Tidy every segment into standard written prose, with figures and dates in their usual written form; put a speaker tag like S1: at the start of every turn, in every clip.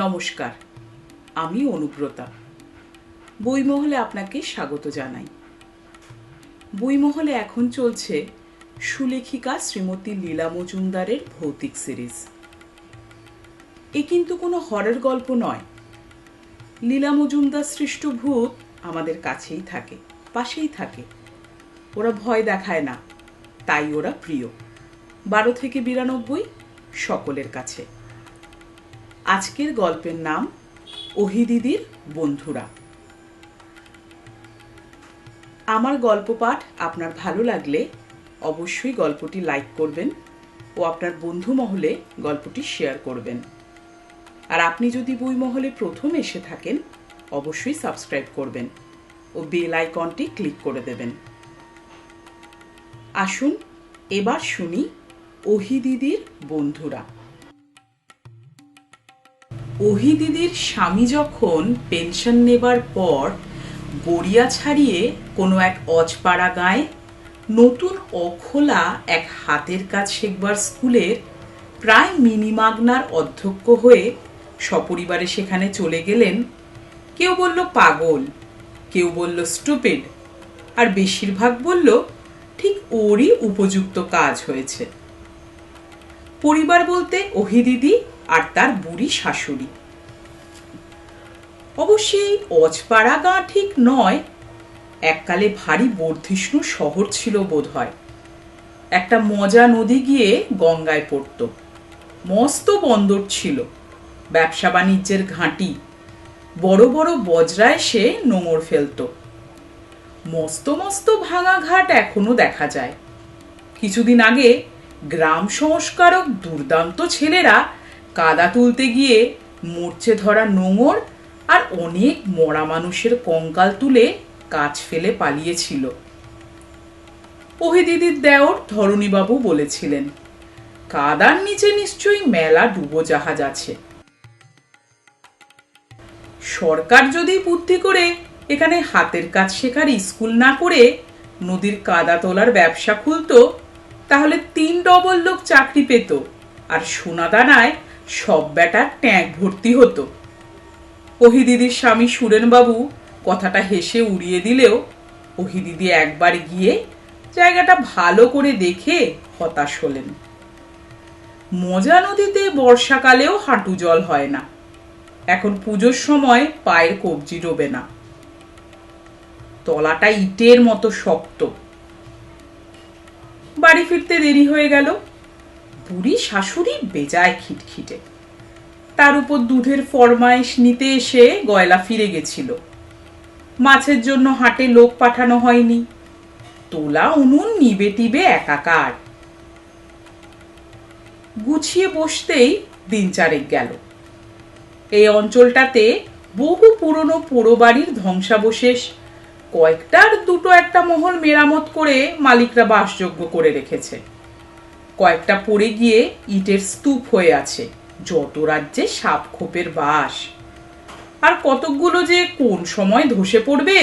S1: নমস্কার, আমি অনুব্রতা। বইমহলে আপনাকে স্বাগত জানাই। বইমহলে এখন চলছে সুলেখিকা শ্রীমতী লীলা মজুমদারের ভৌতিক সিরিজ। এ কিন্তু কোনো হরর গল্প নয়। লীলা মজুমদার সৃষ্ট ভূত আমাদের কাছেই থাকে, পাশেই থাকে। ওরা ভয় দেখায় না, তাই ওরা প্রিয়। 12 থেকে 92 সকলের কাছে। আজকের গল্পের নাম ওহি দিদির বন্ধুরা। আমার গল্প পাঠ আপনার ভালো লাগলে অবশ্যই গল্পটি লাইক করবেন ও আপনার বন্ধু মহলে গল্পটি শেয়ার করবেন। আর আপনি যদি বই মহলে প্রথম এসে থাকেন অবশ্যই সাবস্ক্রাইব করবেন ও বেল আইকনটি ক্লিক করে দেবেন। আসুন এবার শুনি ওহি দিদির বন্ধুরা। ওহি দিদির স্বামী যখন পেনশন নেবার পর গড়িয়া ছাড়িয়ে কোনো এক অজপাড়া গাঁয়ে নতুন অখোলা এক হাতের কাজ শেখবার স্কুলের প্রায় মিনিমাগনার অধ্যক্ষ হয়ে সপরিবারে সেখানে চলে গেলেন, কেউ বলল পাগল, কেউ বলল স্টুপিড, আর বেশিরভাগ বলল ঠিক ওরই উপযুক্ত কাজ হয়েছে। পরিবার বলতে ওহি দিদি আর তার বুড়ি শাশুড়ি। অবশ্যই অজপাড়া গাঁ ঠিক নয়, এককালে ভারী বর্ধিষ্ণু শহর ছিল বোধ হয়। একটা মজা নদী গিয়ে গঙ্গায় পড়ত, মস্ত বন্দর ছিল, ব্যবসা বাণিজ্যের ঘাঁটি, বড় বড় বজরা এসে নোঙর ফেলত। মস্ত মস্ত ভাঙা ঘাট এখনো দেখা যায়। কিছুদিন আগে গ্রাম সংস্কারক দুর্দান্ত ছেলেরা কাদা তুলতে গিয়ে মরচে ধরা নোঙর আর অনেক মরা মানুষের কঙ্কাল তুলে কাজ ফেলে পালিয়েছিল। ওহি দিদির দেওর ধরণীবাবু বলেছিলেন, কাদার নিচে নিশ্চয়ই মেলা ডুবোজাহাজ আছে। সরকার যদি বুদ্ধি করে এখানে হাতের কাজ শেখার স্কুল না করে নদীর কাদা তোলার ব্যবসা খুলতো, তাহলে 3 ডবল লোক চাকরি পেত আর সোনাদানায় সব বেটার ট্যাঙ্ক ভর্তি হতো। ওহি দিদির স্বামী সুরেনবাবু কথাটা হেসে উড়িয়ে দিলেও ওহি দিদি একবার গিয়ে জায়গাটা ভালো করে দেখে হতাশ হলেন। মজা নদীতে বর্ষাকালেও হাঁটু জল হয় না, এখন পুজোর সময় পায়ের কবজি ডোবে না। তলাটা ইটের মতো শক্ত। বাড়ি ফিরতে দেরি হয়ে গেল। বুড়ি শাশুড়ি বেজায় খিটখিটে, তার উপর দুধের ফরমাইশ নিতে এসে গয়লা ফিরে গেছিল। মাছের জন্য হাটে লোক পাঠানো হয়নি, তোলা উনুন নিবে টিবে একাকার। গুছিয়ে বসতেই দিন 4 গেল। এই অঞ্চলটাতে বহু পুরনো পোড়ো বাড়ির ধ্বংসাবশেষ কয়েকটার দুটো একটা মহল মেরামত করে মালিকরা বাসযোগ্য করে রেখেছে। কয়েকটা পড়ে গিয়ে ইটের স্তূপ হয়ে আছে, যত রাজ্যে সাপ খোপের বাস। আর কতকগুলো যে কোন সময় ধসে পড়বে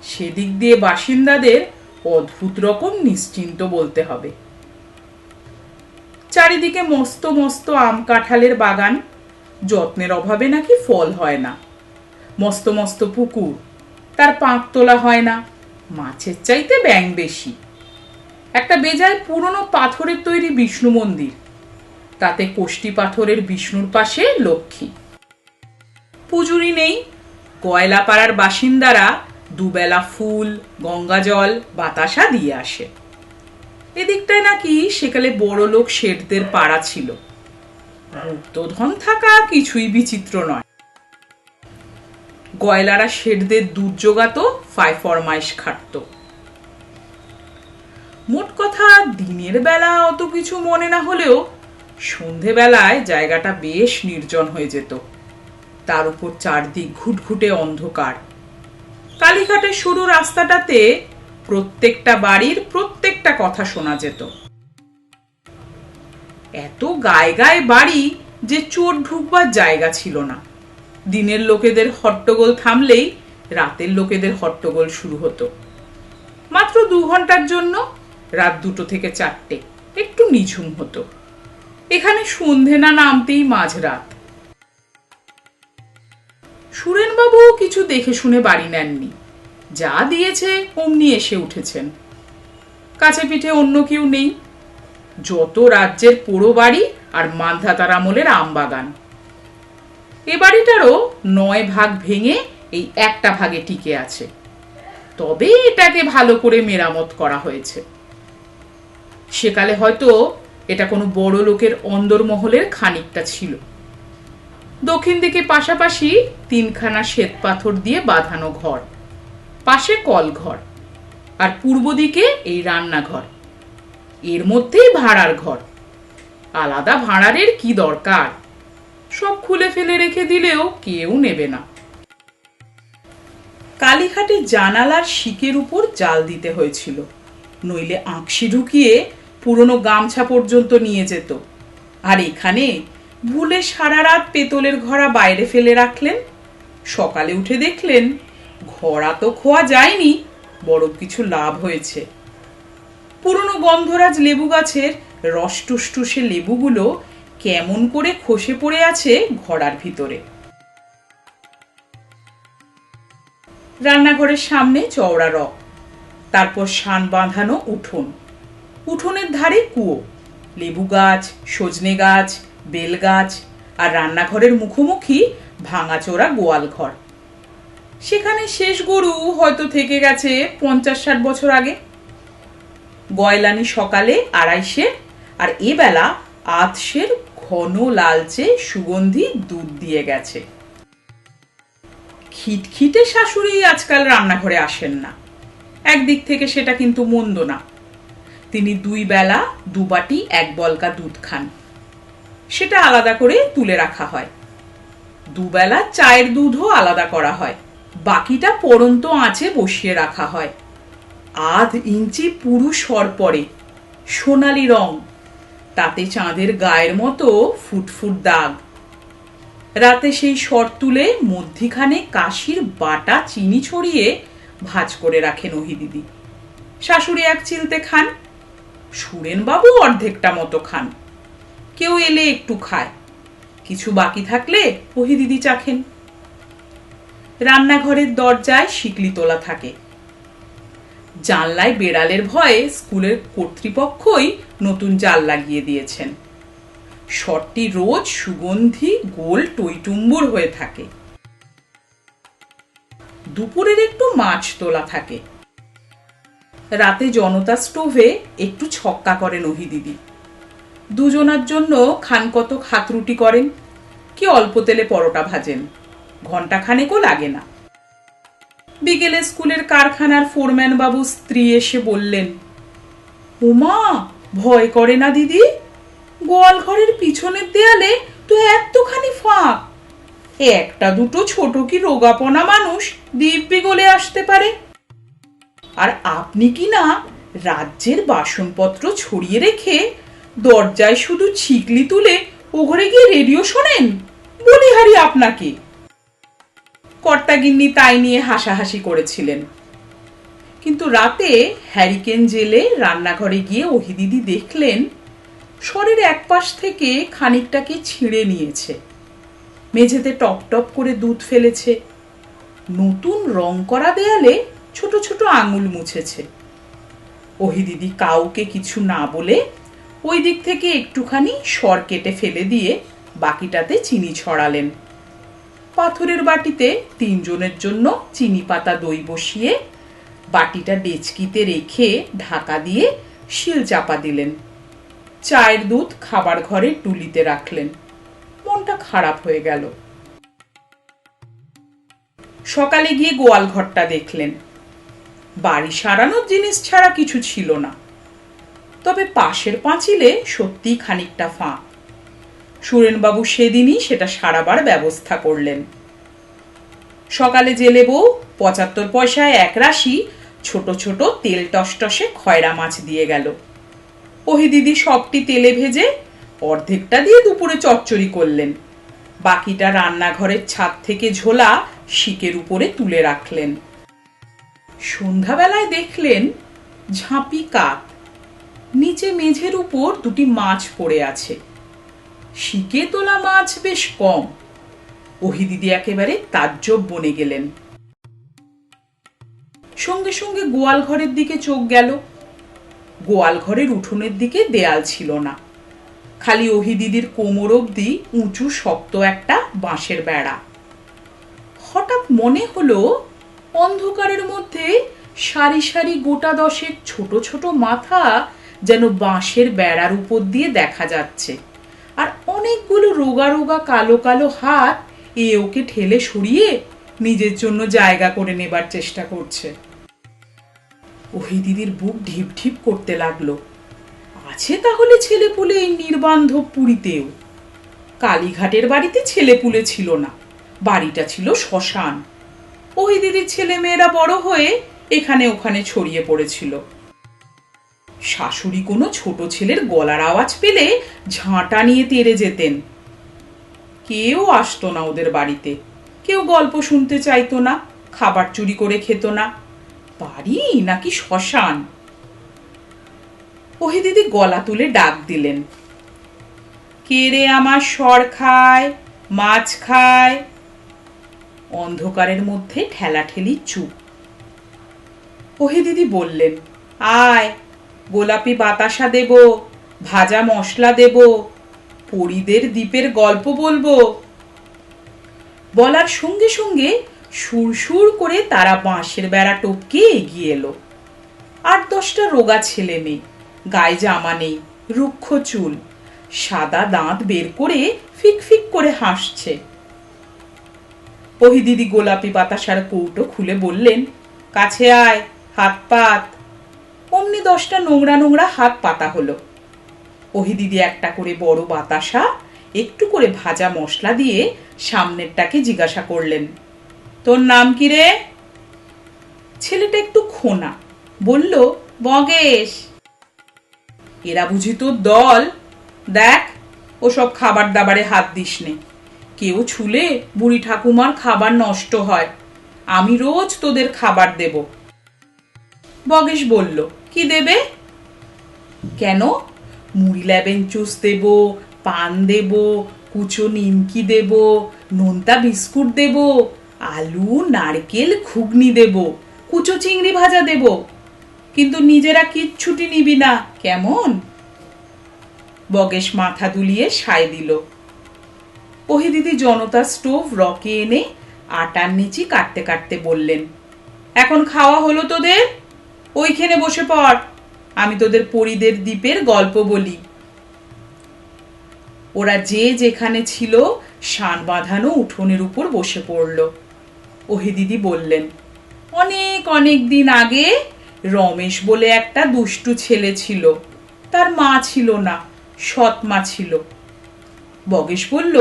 S1: সেদিক দিয়ে বাসিন্দাদের অদ্ভুত রকম নিশ্চিন্ত বলতে হবে। চারিদিকে মস্ত মস্ত আম কাঁঠালের বাগান, যত্নের অভাবে নাকি ফল হয় না। মস্ত মস্ত পুকুর, তার পাঁক তোলা হয় না, মাছের চাইতে ব্যাঙ বেশি। একটা বেজায় পুরনো পাথরের তৈরি বিষ্ণু মন্দির, তাতে কোষ্টি পাথরের বিষ্ণুর পাশে লক্ষ্মী। পুজুরি নেই। কয়লাপাড়ার বাসিন্দারা দুবেলা ফুল, গঙ্গা জল, বাতাসা দিয়ে আসে। এদিকটায় নাকি সেকালে বড় লোক শেঠদের পাড়া ছিল। গুপ্তধন থাকা কিছুই বিচিত্র নয়। গয়লারা শেঠদের দুধ জোগাতো, ফরমাইশ খাটত। মোট কথা দিনের বেলা অত কিছু মনে না হলেও সন্ধেবেলায় জায়গাটা বেশ নির্জন হয়ে যেত। তার উপর চারদিক ঘুটঘুটে অন্ধকার। কালীঘাটের সরু রাস্তাটাতে প্রত্যেকটা বাড়ির প্রত্যেকটা কথা শোনা যেত। এত গায়ে গায়ে বাড়ি যে চোর ঢুকবার জায়গা ছিল না। দিনের লোকেদের হট্টগোল থামলেই রাতের লোকেদের হট্টগোল শুরু হতো। মাত্র 2 ঘন্টার জন্য, রাত 2 থেকে 4টে একটু নিঝুম হতো। এখানে সন্ধে না নামতেই মাঝরাত। সুরেনবাবু কিছু দেখে শুনে বাড়ি নেননি, যা দিয়েছে অমনি এসে উঠেছেন। কাছে পিঠে অন্য কেউ নেই, যত রাজ্যের পোড়ো বাড়ি আর মান্ধাতার আমলের আমবাগান। এ বাড়িটারও 9 ভাগ ভেঙে এই একটা ভাগে টিকে আছে, তবে এটাকে ভালো করে মেরামত করা হয়েছে। সেকালে হয়তো এটা কোনো বড় লোকের অন্দরমহলের খানিকটা ছিল। দক্ষিণ দিকে পাশাপাশি 3খানা শ্বেত পাথর দিয়ে বাঁধানো ঘর, পাশে কলঘর, আর পূর্ব দিকে এই রান্নাঘর। এর মধ্যেই ভাড়ার ঘর। আলাদা ভাড়ারের কি দরকার, সব খুলে ফেলে রেখে দিলেও কেউ নেবে না। কালীঘাটে জানালার শিকের উপর জাল দিতে হয়েছিল, নইলে আঁকশি ঢুকিয়ে পুরনো গামছা পর্যন্ত নিয়ে যেত। আর এখানে ভুলে সারা রাত পেতলের ঘড়া বাইরে ফেলে রাখলেন। সকালে উঠে দেখলেন ঘড়া তো খোয়া যায়নি, বড় কিছু লাভ হয়েছে। পুরনো গন্ধরাজ লেবু গাছের রসটুসটুসে লেবুগুলো কেমন করে খসে পড়ে আছে ঘড়ার ভিতরে। রান্নাঘরের সামনে চওড়া রক, তারপর শান বাঁধানো উঠোন, উঠোনের ধারে কুয়ো, লেবু গাছ, সজনে গাছ, বেল গাছ, আর রান্নাঘরের মুখোমুখি ভাঙাচোরা গোয়াল ঘর। সেখানে শেষ গরু হয়তো থেকে গেছে 50-60 বছর আগে। গয়লানি সকালে 250, আর এবেলা 800 ঘন লালচে সুগন্ধি দুধ দিয়ে গেছে। খিটখিটে শাশুড়ি আজকাল রান্নাঘরে আসেন না, একদিক থেকে সেটা কিন্তু মন্দ না। তিনি 2 বেলা 2 বাটি 1 বলকা দুধ খান, সেটা আলাদা করে তুলে রাখা হয়। 2 বেলা চায়ের দুধও আলাদা করা হয়, বাকিটা পড়ন্ত আঁচে বসিয়ে রাখা হয়। 1/2 ইঞ্চি পুরু সর পড়ে, সোনালি রং, তাতে চাঁদের গায়ের মতো ফুটফুট দাগ। রাতে সেই সর তুলে মধ্যিখানে কাশির বাটা চিনি ছড়িয়ে ভাঁজ করে রাখেন ওহি দিদি। শাশুড়ি 1 চিলতে খান, সুরেনবাবু অর্ধেকটা মতো খান। কেউ এলে একটু খায়, কিছু বাকি থাকলে ওহি দিদি চাখেন। রান্নাঘরের দরজায় শিকলি তোলা থাকে। জানলায় বেড়ালের ভয়ে স্কুলের কর্তৃপক্ষই নতুন জাল লাগিয়ে দিয়েছেন। সরটি রোজ সুগন্ধি গোল টইটুম্বুর হয়ে থাকে। দুপুরের একটু মাছ তোলা থাকে। রাতে জনতা স্টোভে একটু ছক্কা করেন ওহি দিদি। দুজনার জন্য খানকতক হাত রুটি করেন, কি অল্প তেলে পরোটা ভাজেন, ঘন্টা খানেকও লাগে না। বিকেলে স্কুলের কারখানার ফোরম্যান বাবু স্ত্রী এসে বললেন, ওমা, ভয় করে না দিদি? গোয়াল ঘরের পিছনের দেয়ালে তো এতখানি ফাঁক, একটা দুটো ছোট কি রোগাপনা মানুষ দিব্যি গলে আসতে পারে। আর আপনি কি না রাজ্যের বাসনপত্র ছড়িয়ে রেখে দরজায় শুধু ছিকলি তুলে ও ঘরে গিয়ে রেডিও শোনেন? বলিহারি আপনাকে। কর্তাগিন্নি তাই নিয়ে হাসাহাসি করেছিলেন। কিন্তু রাতে হ্যারিকেন জেলে রান্নাঘরে গিয়ে ওহি দিদি দেখলেন শরীর এক পাশ থেকে খানিকটাকে ছিঁড়ে নিয়েছে, মেঝেতে টপ টপ করে দুধ ফেলেছে, নতুন রং করা দেয়ালে ছোট ছোট আঙুল মুছেছে। ওহি দিদি কাউকে কিছু না বলে ওই দিক থেকে একটুখানি সর কেটে ফেলে দিয়ে বাকিটাতে চিনি ছড়ালেন। পাথরের বাটিতে 3 জনের জন্য চিনি পাতা দই বসিয়ে বাটিটা ডেচকিতে রেখে ঢাকা দিয়ে শিল চাপা দিলেন। চায়ের দুধ খাবার ঘরে টুলিতে রাখলেন। মনটা খারাপ হয়ে গেল। সকালে গিয়ে গোয়াল ঘরটা দেখলেন। বাড়ি সারানোর জিনিস ছাড়া কিছু ছিল না, তবে পাশের পাঁচিলে সত্যি খানিকটা ফাঁক। সুরেনবাবু সেদিনই সেটা সারাবার ব্যবস্থা করলেন। সকালে জেলে বউ 75 পয়সায় 1 রাশি ছোট ছোট তেল টসটসে খয়রা মাছ দিয়ে গেল। ওহি দিদি সবটি তেলে ভেজে অর্ধেকটা দিয়ে দুপুরে চচ্চড়ি করলেন, বাকিটা রান্নাঘরের ছাদ থেকে ঝোলা শিকের উপরে তুলে রাখলেন। সন্ধ্যাবেলায় দেখলেন ঝাঁপি কাক, নিচে মেঝের উপর 2টি মাছ পড়ে আছে। শিকে তোলা মাছ বেশ কম, ওহি দিদি একেবারে তাজ্জব বনে গেলেন। সঙ্গে সঙ্গে গোয়াল ঘরের দিকে চোখ গেল। গোয়াল ঘরের উঠোনের দিকে দেয়াল ছিল না, খালি ওহি দিদির কোমর অবধি উঁচু শক্ত একটা বাঁশের বেড়া। হঠাৎ মনে হলো অন্ধকারের মধ্যে সারি সারি গোটা দশেক ছোট ছোট মাথা যেন বাঁশের বেড়ার উপর দিয়ে দেখা যাচ্ছে, আর অনেকগুলো রোগা রোগা কালো কালো হাত ওকে ঠেলে সরিয়ে নিজের জন্য জায়গা করে নেবার চেষ্টা করছে। ওহি দিদির বুক ঢিপ ঢিপ করতে লাগলো। আছে তাহলে ছেলেপুলে এই নির্বান্ধব পুরীতেও। কালীঘাটের বাড়িতে ছেলেপুলে ছিল না, বাড়িটা ছিল শ্মশান। ওহি দিদির ছেলে মেয়েরা বড় হয়ে এখানে ওখানে ছড়িয়ে পড়েছিল। শাশুড়ি কোনো ছোট ছেলের গলার আওয়াজ পেলে ঝাঁটা নিয়ে তেড়ে যেতেন। কেউ আসতো না ওদের বাড়িতে, কেউ গল্প শুনতে চাইতো না, খাবার চুরি করে খেত না। বাড়ি নাকি শ্মশান? ওহি দিদি গলা তুলে ডাক দিলেন, কে রে আমার সর খায়, মাছ খায়? অন্ধকারের মধ্যে ঠেলাঠেলি চুপ। ওহি দিদি বললেন, আয়, গোলাপি বাতাসা দেব, ভাজা মশলা দেব, পরীদের দ্বীপের গল্প বলবো। বলার সঙ্গে সঙ্গে সুরসুর করে তারা বাঁশের বেড়া টপকে এগিয়ে এলো। ৮-১০টা রোগা ছেলে মেয়ে, গায়ে জামা নেই, রুক্ষ চুল, সাদা দাঁত বের করে ফিক ফিক করে হাসছে। ওহি দিদি গোলাপি বাতাসার কৌটো খুলে বললেন, কাছে আয়, হাত পাত। অমনি 10টা নোংরা নোংরা হাত পাতা হলো। ওহি দিদি একটা করে বড় বাতাসা, একটু করে ভাজা মশলা দিয়ে সামনেরটাকে জিজ্ঞাসা করলেন, তোর নাম কি রে? ছেলেটা একটু খোনা, বলল, বগেশ। এরা বুঝি তোর দল? দেখ, ওসব খাবার দাবারে হাত দিস নে, কেউ ছুলে বুড়ি ঠাকুমার খাবার নষ্ট হয়। আমি রোজ তোদের খাবার দেব। বগেশ বলল, কি দেবে? কেন, মুড়ি লেবেন চুস দেব, পান দেব, কুচো নিমকি দেব, নোনতা বিস্কুট দেব, আলু নারকেল ঘুগনি দেব, কুচো চিংড়ি ভাজা দেব, কিন্তু নিজেরা কিচ্ছুটি নিবি না, কেমন? বগেশ মাথা দুলিয়ে সায় দিল। ওহি দিদি জনতা স্টোভ রকে এনে আটার নিচি কাটতে কাটতে বললেন, এখন খাওয়া হলো তোদের, ওইখানে বসে পড়, আমি তোদের পরীদের দ্বীপের গল্প বলি। ওরা যে যেখানে ছিল শান বাঁধানো উঠোনের উপর বসে পড়ল। ওহি দিদি বললেন, অনেক অনেক দিন আগে রমেশ বলে একটা দুষ্টু ছেলে ছিল। তার মা ছিল না, সৎ মা ছিল। বগেশ বলল,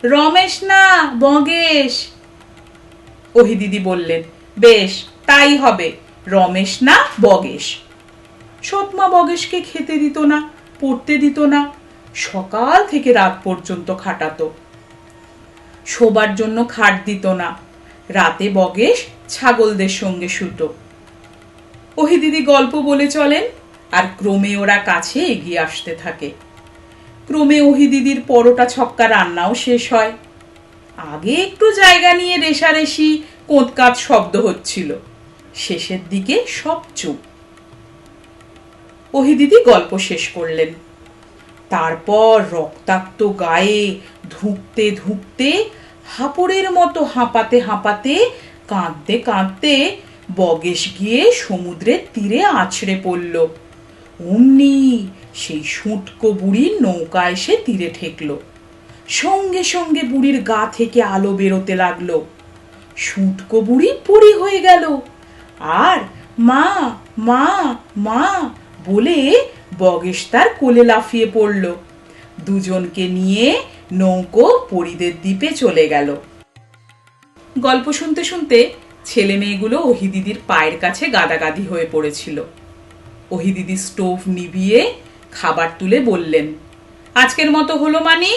S1: রমেশ না, বগেশ। ওহি দিদি বললেন, বেশ, তাই হবে, রমেশ না বগেশ। সৎমা বগেশকে খেতে দিত না, পড়তে দিত না, সকাল থেকে রাত পর্যন্ত খাটাতো। শোবার জন্য খাট দিত না, রাতে বগেশ ছাগলদের সঙ্গে শুতো। ওহি দিদি গল্প বলে চলেন, আর ক্রমে ওরা কাছে এগিয়ে আসতে থাকে। ক্রমে ওহি দিদির পরোটা ছক্কা রান্নাও শেষ হয়। আগে একটু জায়গা নিয়ে রেশারেশি কোঁতকাত শব্দ হচ্ছিল, শেষের দিকে সব চুপ। ওহি দিদি গল্প শেষ করলেন। তারপর রক্তাক্ত গায়ে ধুঁকতে ধুঁকতে, হাঁপড়ের মতো হাঁপাতে হাঁপাতে, কাঁদতে কাঁদতে বগেশ গিয়ে সমুদ্রের তীরে আছড়ে পড়ল। অমনি সেই শুঁটকো বুড়ির নৌকা এসে তীরে ঠেকলো। সঙ্গে সঙ্গে বুড়ির গা থেকে আলো বেরোতে লাগলো। শুঁটকো বুড়ি পড়ি হয়ে গেল, আর মা মা মা বলে বগেশ তার কোলে লাফিয়ে পড়ল। দুজনকে নিয়ে নৌকো পরীদের দ্বীপে চলে গেল। গল্প শুনতে শুনতে ছেলে মেয়েগুলো ওহি দিদির পায়ের কাছে গাদাগাদি হয়ে পড়েছিল। ওহি দিদি স্টোভ নিভিয়ে খাবার তুলে বললেন, আজকের মতো হলো মানি,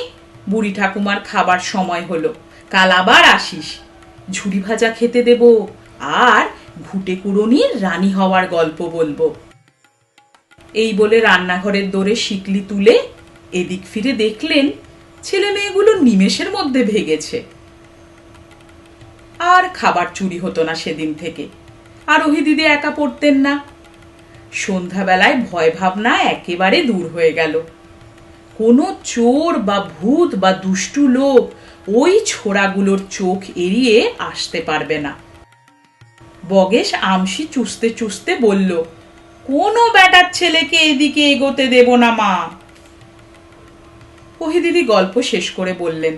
S1: বুড়ি ঠাকুমার খাবার সময় হলো, কাল আবার আসিস, ঝুড়ি ভাজা খেতে দেব, আর ঘুটে কুড়োনির রানী হওয়ার গল্প বলবো। এই বলে রান্নাঘরের দোরে শিকলি তুলে এদিক ফিরে দেখলেন ছেলে মেয়েগুলো নিমেষের মধ্যে ভেগেছে। আর খাবার চুরি হতো না সেদিন থেকে। আর ওহি দিদি একা পড়তেন না। সন্ধ্যাবেলায় ভয় ভাবনা একেবারে দূর হয়ে গেল। কোনো চোর বা ভূত বা দুষ্টু লোক ওই ছোড়াগুলোর চোখ এড়িয়ে আসতে পারবে না। বগেশ আমসি চুষতে চুষতে বলল, কোনো ব্যাটার ছেলেকে এদিকে এগোতে দেব না মা। ওহি দিদি গল্প শেষ করে বললেন,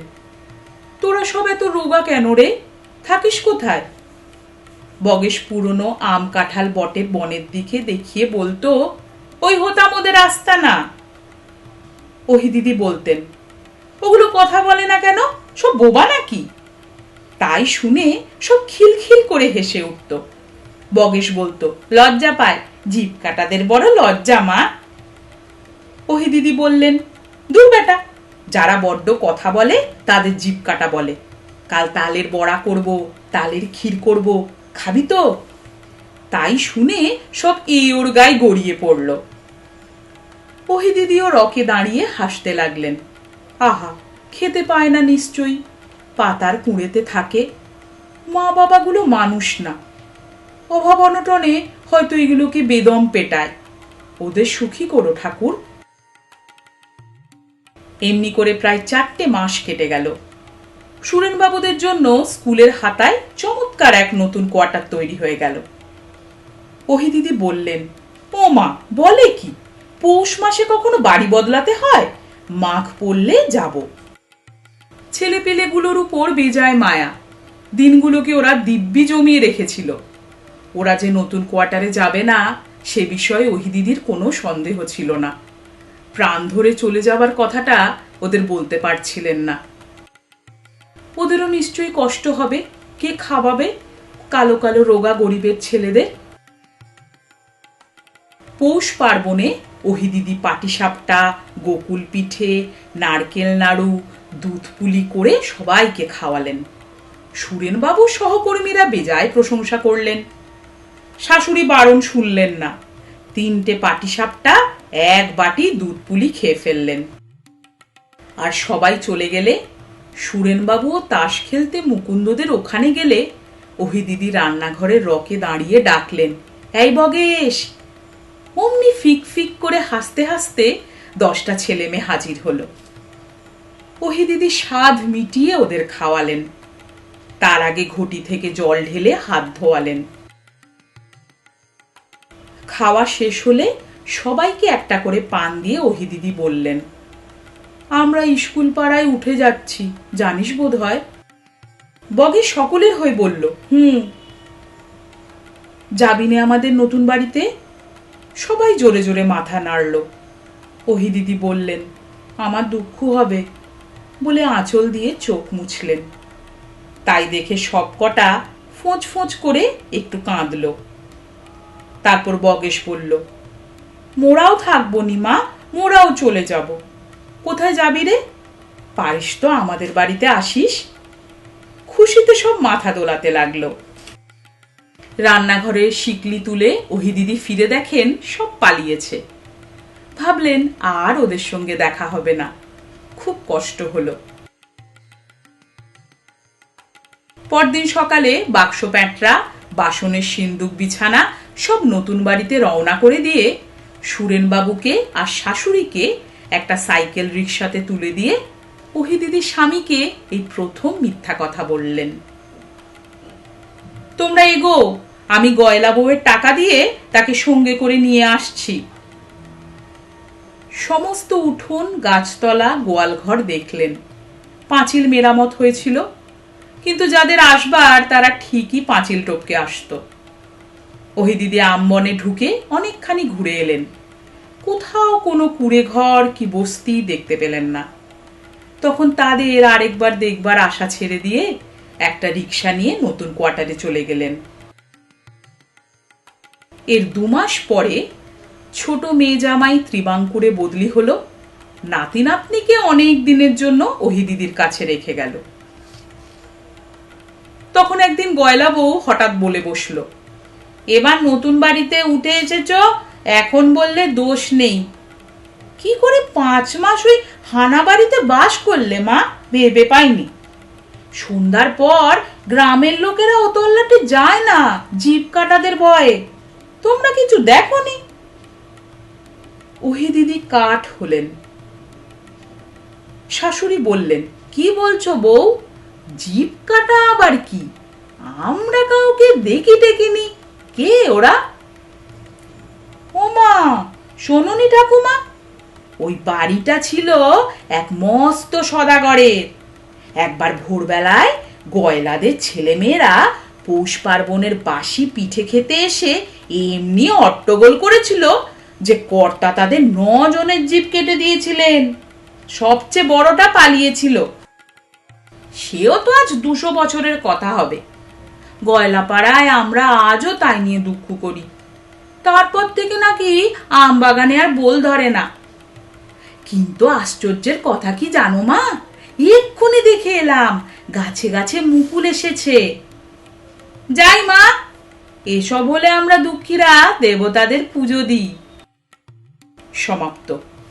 S1: তোরা সব এত রোগা কেন রে, থাকিস কোথায়? বগেশ পুরনো আম কাঁঠাল বটের বনের দিকে দেখিয়ে বলতো, ওই হতাম ওদের আস্তানা। ওহি দিদি বলতেন, ওগুলো কথা বলে না কেন, সব বোবা নাকি? তাই শুনে সব খিলখিল করে হেসে উঠত। বগেশ বলতো, লজ্জা পায়, জিভ কাটাদের বড় লজ্জা মা। ওহি দিদি বললেন, দূর বেটা, যারা বড্ড কথা বলে তাদের জিভ কাটা বলে। কাল তালের বড়া করব, তালের ক্ষীর করব, খাবি তো? তাই শুনে সব ওর গায়ে গড়িয়ে পড়ল। ওহি দিদিও রকে দাঁড়িয়ে হাসতে লাগলেন। আহা, খেতে পায় না নিশ্চয়ই, পাতার কুঁড়েতে থাকে। মা বাবাগুলো মানুষ না, অভাব অনটনে হয়তো এগুলোকে বেদম পেটায়। ওদের সুখী করো ঠাকুর। এমনি করে প্রায় 4টে মাস কেটে গেল। সুরেনবাবুদের জন্য স্কুলের হাতায় চমৎকার এক নতুন কোয়ার্টার তৈরি হয়ে গেল। ওহি দিদি বললেন, ও মা, বলে কি, পৌষ মাসে কখনো বাড়ি বদলাতে হয়? মাঘ পড়লে যাব। ছেলে পেলেগুলোর উপর বেজায় মায়া। দিনগুলোকে ওরা দিব্যি জমিয়ে রেখেছিল। ওরা যে নতুন কোয়ার্টারে যাবে না সে বিষয়ে ওহি দিদির কোনো সন্দেহ ছিল না। প্রাণ ধরে চলে যাবার কথাটা ওদের বলতে পারছিলেন না। ওদেরও নিশ্চয়ই কষ্ট হবে, কে খাওয়াবে কালো কালো রোগা গরিবের ছেলেদের? পৌষ পার্বণে ওহি দিদি পাটিসাপটা, গোকুল পিঠে, নারকেল নাড়ু, দুধ পুলি করে সবাইকে খাওয়ালেন। সুরেনবাবু সহকর্মীরা বেজায় প্রশংসা করলেন। শাশুড়ি বারণ শুনলেন না, 3টে পাটিসাপটা, 1 বাটি দুধ পুলি খেয়ে ফেললেন। আর সবাই চলে গেলে সুরেনবাবুও তাস খেলতে মুকুন্দদের ওখানে গেলে ওহি দিদি রান্নাঘরের রকে দাঁড়িয়ে ডাকলেন, এই বগেশ। অমনি ফিক ফিক করে হাসতে হাসতে 10টা ছেলে মেয়ে হাজির হলো। ওহি দিদি স্বাদ মিটিয়ে ওদের খাওয়ালেন। তার আগে ঘটি থেকে জল ঢেলে হাত ধোয়ালেন। খাওয়া শেষ হলে সবাইকে একটা করে পান দিয়ে ওহি দিদি বললেন, আমরা স্কুল পাড়ায় উঠে যাচ্ছি, জানিস বোধ হয়। বগে সকলের হয়ে বলল, যাবিনে আমাদের নতুন বাড়িতে? সবাই জোরে জোরে মাথা নাড়ল। ওহি দিদি বললেন, আমার দুঃখ হবে, বলে আঁচল দিয়ে চোখ মুছলেন। তাই দেখে সবকটা ফোঁচ ফোঁচ করে একটু কাঁদল। তারপর বগেশ বলল, মোরাও থাকবো নি মা, মোরাও চলে যাব। কোথায় যাবি রে? পারিস তো আমাদের বাড়িতে আসিস। খুশিতে সব মাথা দোলাতে লাগলো। রান্নাঘরে শিকলি তুলে ওহি দিদি ফিরে দেখেন সব পালিয়েছে। ভাবলেন আর ওদের সঙ্গে দেখা হবে না, খুব কষ্ট হলো। পরদিন সকালে বাক্স প্যাঁটরা, বাসনের সিন্দুক বিছানা সব নতুন বাড়িতে রওনা করে দিয়ে সুরেনবাবুকে আর শাশুড়িকে একটা সাইকেল রিকশাতে তুলে দিয়ে ওহি দিদির স্বামীকে এই প্রথম মিথ্যা কথা বললেন, তোমরা এগো, আমি গয়লা বউয়ের টাকা দিয়ে তাকে সঙ্গে করে নিয়ে আসছি। সমস্ত উঠোন, গাছতলা, গোয়ালঘর দেখলেন। পাঁচিল মেরামত হয়েছিল, কিন্তু যাদের আসবার তারা ঠিকই পাঁচিল টপকে আসতো। ওহি দিদি আমবনে ঢুকে অনেকখানি ঘুরে এলেন, কোথাও কোনো কুড়ে ঘর কি বস্তি দেখতে পেলেন না। তখন তাদের আরেকবার দেখবার আশা ছেড়ে দিয়ে একটা রিকশা নিয়ে নতুন কোয়ার্টারে চলে গেলেন। এর 2 মাস পরে ছোট মেয়ে জামাই ত্রিবাঙ্কুরে বদলি হলো। নাতি নাতনিকে অনেক দিনের জন্য ওহি দিদির কাছে রেখে গেল। তখন একদিন গয়লা বউ হঠাৎ বলে বসলো, এবার নতুন বাড়িতে উঠে এসেছ, এখন বললে দোষ নেই। কি করে 5 মাস ওই হানা বাড়িতে বাস করলে মা, ভেবে পাইনি। সন্ধ্যার পর গ্রামের লোকেরা ও তল্লাটে যায় না জিভ কাটাদের ভয়ে। তোমরা কিছু দেখোনি? ওহে দিদি কাঠ হলেন। শাশুড়ি বললেন, কি বলছো বউ? জিভ কাটা আবার কি? আমরা কাউকে দেখি টেকিনি। কে ওরা? ওমা, শোনোনি ঠাকুমা? ওই বাড়িটা ছিল এক মস্ত সদাগরের। একবার ভোরবেলায় গয়লাদের ছেলেমেয়েরা পৌষ পার্বণের বাসি পিঠে খেতে এসে এমনি অট্টগোল করেছিল যে কর্তা তাদের 9 জনের জিভ কেটে দিয়েছিলেন। সবচেয়ে বড়টা পালিয়েছিল। সেও তো আজ 200 বছরের কথা হবে। গয়লাপাড়ায় আমরা আজও তাই নিয়ে দুঃখ করি। তারপর থেকে নাকি আম বাগানে আর বোল ধরে না। কিন্তু আশ্চর্যের কথা কি জানো মা? এক্ষুনি দেখে এলাম গাছে গাছে মুকুল এসেছে। যাই মা, এসব হলে আমরা দুঃখীরা দেবতাদের পুজো দিই। সমাপ্ত।